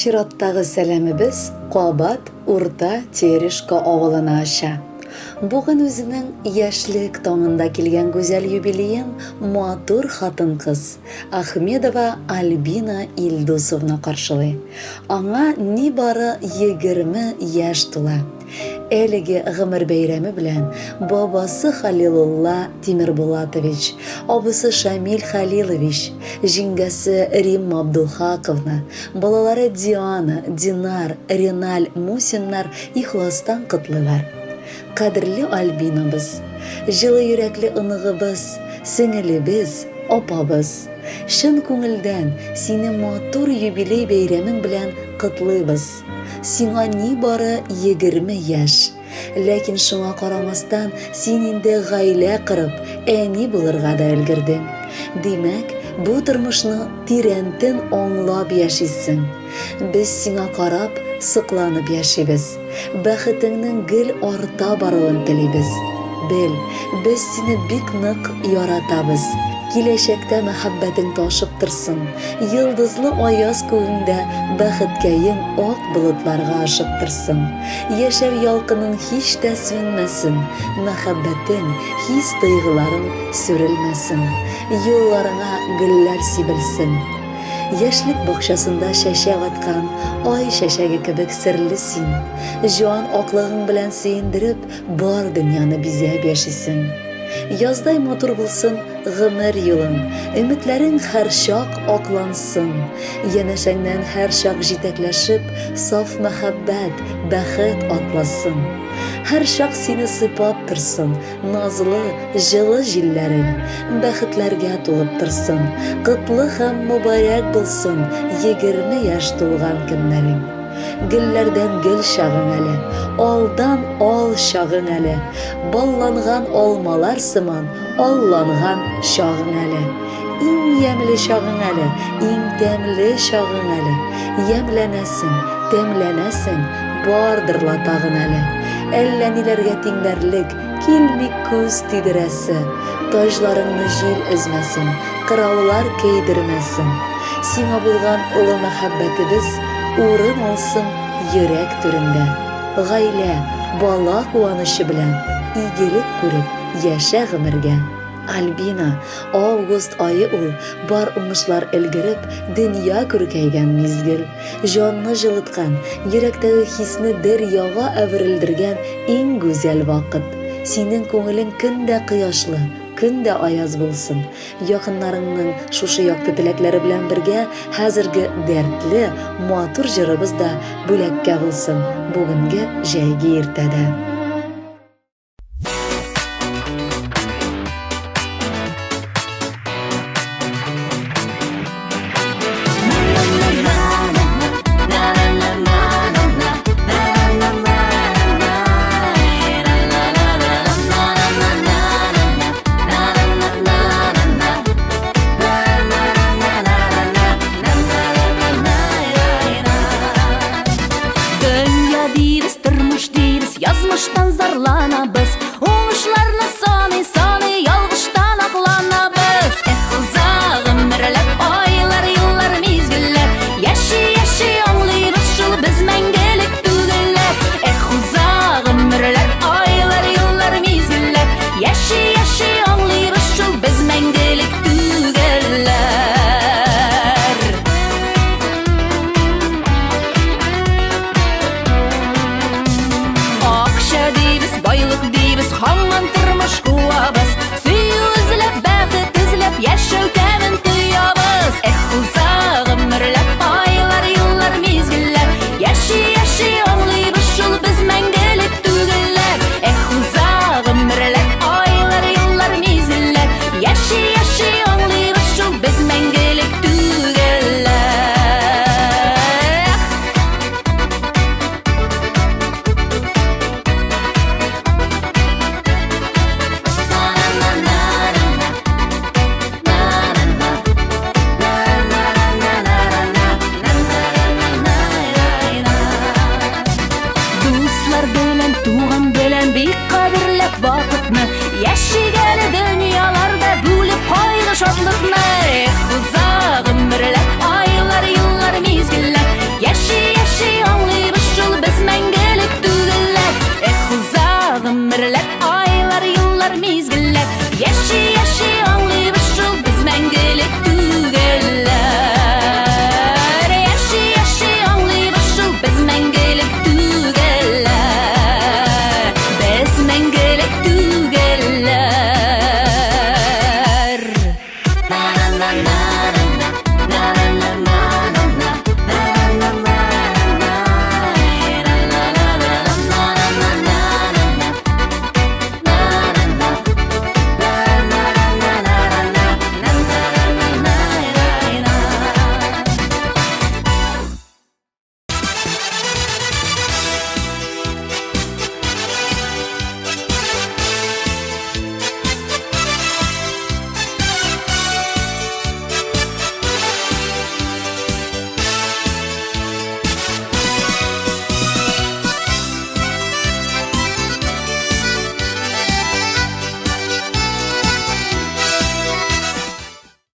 чираттагы сәламебез Кабат Урта Терешка авылына аша. Бүген үзенең яшьлек таңында килгән гүзәл юбилеен матур хатын-кыз Ахмедова Альбина Илдусовна каршылый. Аңа нибары 20 яшь тула. Әлеге гомер бәйрәме белән бабасы Халилулла Тимербулатович, абысы Шамил Халилович, җиңгәсе Римма Абдулхаковна, балалары Диана, Динар, Реналь Мусиннар ихластан котлыйлар. Кадерле Альбинабыз, җылы йөрәкле ыныгыбыз, сеңелебез, апабыз. Шын күңелдән сине матур юбилей бәйрәмең белән котлыйбыз. Сиңа нибары 20 яшь. Ләкин шуңа карамастан син инде гаилә корып, әни булырга да өлгердең. Димәк, бу тормышны тирәнтен аңлап яшисең. Без сиңа карап, сыкланып яшибез. Бәхетеңнең гел арта баруын телибез. Бел, без сине бик нык яратабыз. Киләчәктә мәхәббәтең ташып торсын. Йылдызлы аяз күгендә бәхеткәең ак болытларга ашып торсын. Яшәү ялкының һич тә сүнмәсен. Мәхәббәтең, хис-тойгыларың сүрелмәсен. Юлларыңа гөлләр сибелсен. Яшьлек бакчасында чәчәк аткан ай чәчәге кебек серле син. Җан аклыгың белән сөендереп, бар дөньяны бизәп яшисең. Яздай матур булсын гомер юлың, өметләрең һәр чак аклансын. Янәшәңнән һәр чак җитәкләшеп, саф мәхәббәт, бәхет атласын. Һәр чак сине сыйпап торсын, назлы, җылы җилләрең, бәхетләргә тулып торсын. Котлы һәм мөбарәк булсын 20 яшь тулган көннәрең. Гөлләрдән гөл чагың әле, алдан ал чагың әле, балланган алмалар сыман, алланган чагың әле. Иң ямьле чагың әле, иң тәмле чагың әле. Ямләнәсең, тәмләнәсең, бардыр тагын әле. Әллә ниләргә тиңдәрлек, килми күз тидерәсе. Таҗларыңны җил өзмәсен, кыраулар көйдермәсен. Сиңа булган улы мәхәббәтебез урын алсын йөрәк түрендә. Гаилә, бала куанышы белән игелек күреп яшә гомергә. Альбина, август айы ул, бар уңышлар өлгереп, дөнья күркәйгән мизгел. Җанны җылыткан, йөрәктәге хисне дәрьяга әверелдергән иң гүзәл вакыт. Синең күңелең көндә кояшлы, көндә аяз булсын. Якыннарыңның шушы якты теләкләре белән бергә хәзерге дәртле, матур җырыбыз да бүләккә булсын бүгенге җәйге иртәдә. Язмыштан зарланабыз, уңышларны саны, ялгыштан акланабыз. Уза гомерләр, айлар, еллар, мизгелләр, яши аңлыйбыз шул без мәңгелек түгелләр. Уза гомерләр, айлар, еллар, мизгелләр, яши аңлыйбыз шул без мәңгелек түгелләр. Байлык дибез, һаман тормыш куабыз.